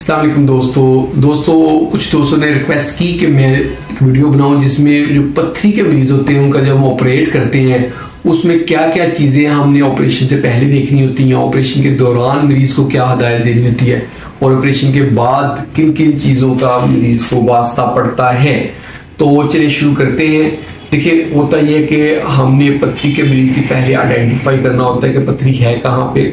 अस्सलाम वालेकुम दोस्तों कुछ दोस्तों ने रिक्वेस्ट की कि मैं एक वीडियो बनाऊं जिसमें जो पत्थरी के मरीज होते हैं उनका जब हम ऑपरेट करते हैं उसमें क्या क्या चीज़ें हमने ऑपरेशन से पहले देखनी होती हैं, ऑपरेशन के दौरान मरीज को क्या हदायत देनी होती है और ऑपरेशन के बाद किन किन चीज़ों का मरीज को वास्ता पड़ता है। तो चलिए शुरू करते हैं। देखिए होता यह है कि हमने पत्थरी के मरीज की पहले आइडेंटिफाई करना होता है कि पत्थरी है कहाँ पे,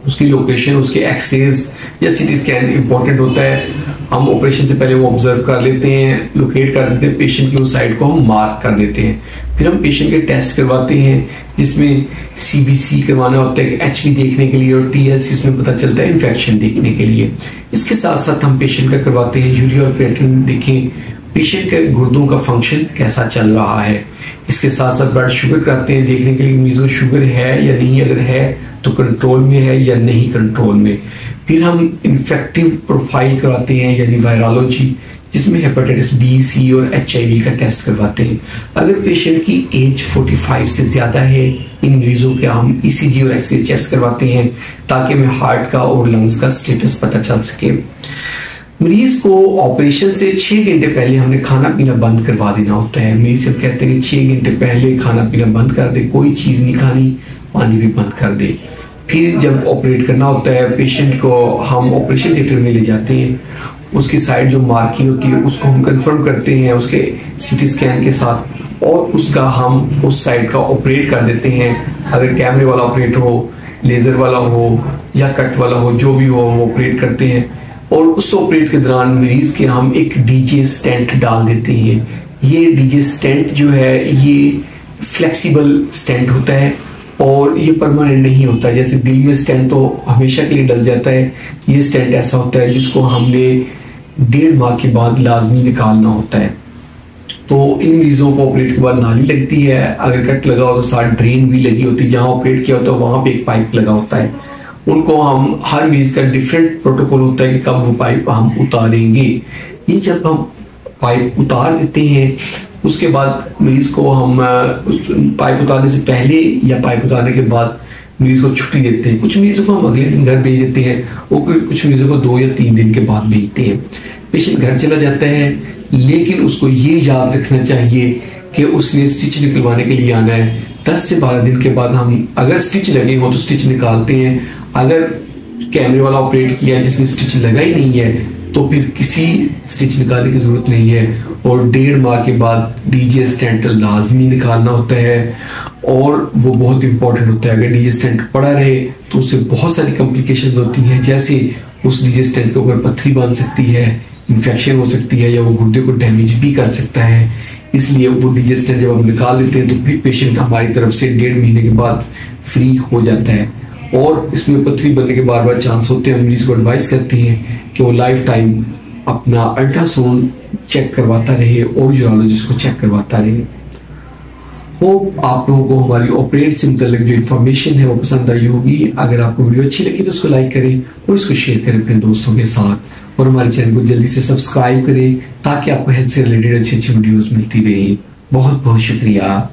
उसकी लोकेशन, उसके एक्सरेज या सीटी स्कैन इंपॉर्टेंट होता है। हम ऑपरेशन से पहले वो ऑब्जर्व कर लेते हैं, लोकेट कर देते हैं, पेशेंट की उस साइड को हम मार्क कर देते हैं। फिर हम पेशेंट के टेस्ट करवाते हैं जिसमें सीबीसी करवाना होता है एचबी देखने के लिए और टीएलसी उसमें पता चलता है इन्फेक्शन देखने के लिए। इसके साथ साथ हम पेशेंट का करवाते हैं यूरिया और क्रिएटिनिन देखें पेशेंट के गुर्दों का फंक्शन कैसा चल रहा है। इसके साथ साथ ब्लड शुगर कराते हैं देखने के लिए मरीज को शुगर है या नहीं, अगर है तो कंट्रोल में है या नहीं कंट्रोल में। फिर हम इन्फेक्टिव प्रोफाइल कराते हैं यानी वायरोलॉजी जिसमें हेपेटाइटिस बी, सी और एचआईवी का टेस्ट करवाते हैं। अगर पेशेंट की एज 45 से ज्यादा है इन मरीजों के हम ईसीजी और एक्सरे चेस्ट करवाते हैं ताकि हमें हार्ट का और लंग्स का स्टेटस पता चल सके। मरीज को ऑपरेशन से 6 घंटे पहले हमने खाना पीना बंद करवा देना होता है। मरीज से हम कहते हैं कि 6 घंटे पहले खाना पीना बंद कर दे, कोई चीज नहीं खानी, पानी भी बंद कर दे। फिर जब ऑपरेट करना होता है पेशेंट को हम ऑपरेशन थिएटर में ले जाते हैं, उसकी साइड जो मार्किंग होती है उसको हम कंफर्म करते हैं उसके सीटी स्कैन के साथ और उसका हम उस साइड का ऑपरेट कर देते हैं। अगर कैमरे वाला ऑपरेट हो, लेजर वाला हो या कट वाला हो, जो भी हो हम ऑपरेट करते हैं और उस ऑपरेट के दौरान मरीज के हम एक डीजे स्टेंट डाल देते हैं। ये डीजे स्टेंट जो है ये फ्लेक्सिबल स्टेंट होता है और ये परमानेंट नहीं होता है। जैसे दिल में स्टेंट तो हमेशा के लिए डल जाता है, ये स्टेंट ऐसा होता है जिसको हमने 1.5 माह के बाद लाजमी निकालना होता है। तो इन मरीजों को ऑपरेट के बाद नाली लगती है, अगर कट लगा हो तो साथ ड्रेन भी लगी होती है, जहां ऑपरेट किया होता है वहां पे एक पाइप लगा होता है। उनको हम हर मरीज का डिफरेंट प्रोटोकॉल होता है कि कब वो पाइप हम उतारेंगे। ये जब हम पाइप उतार देते हैं उसके बाद मरीज को हम पाइप उतारने से पहले या पाइप उतारने के बाद मरीज को छुट्टी देते हैं। कुछ मरीजों को हम अगले दिन घर भेज देते हैं और कुछ मरीजों को 2 या 3 दिन के बाद भेजते हैं। पेशेंट घर चला जाता है लेकिन उसको ये याद रखना चाहिए कि उसने स्टिच निकलवाने के लिए आना है। 10 से 12 दिन के बाद हम अगर स्टिच लगे हो तो स्टिच निकालते हैं। अगर कैमरे वाला ऑपरेट किया जिसमें स्टिच लगा ही नहीं है तो फिर किसी स्टिच निकालने की जरूरत नहीं है और 1.5 माह के बाद डीजे स्टेंट लाजमी निकालना होता है और वो बहुत इंपॉर्टेंट होता है। अगर डीजे स्टेंट पड़ा रहे तो उससे बहुत सारी कॉम्प्लिकेशंस होती हैं, जैसे उस डीजे स्टेंट के ऊपर पत्थरी बन सकती है, इन्फेक्शन हो सकती है या वो गुर्दे को डैमेज भी कर सकता है। इसलिए वो डीजे स्टेंट जब हम निकाल देते हैं तो फिर पेशेंट हमारी तरफ से 1.5 महीने के बाद फ्री हो जाता है और इसमें पत्थरी बनने के बार बार चांस होते हैं। मरीज को एडवाइस करते हैं कि वो लाइफ टाइम अपना अल्ट्रासाउंड चेक करवाता रहे और यूरोलॉजिस्ट को चेक करवाता रहे। होप आप लोगों को हमारी ऑपरेट से मुताल्लिक जो इन्फॉर्मेशन है वो पसंद आई होगी। अगर आपको वीडियो अच्छी लगी तो उसको लाइक करें और इसको शेयर करें अपने दोस्तों के साथ और हमारे चैनल को जल्दी से सब्सक्राइब करें ताकि आपको हेल्थ से रिलेटेड अच्छी अच्छी वीडियोस मिलती रहे। बहुत बहुत शुक्रिया।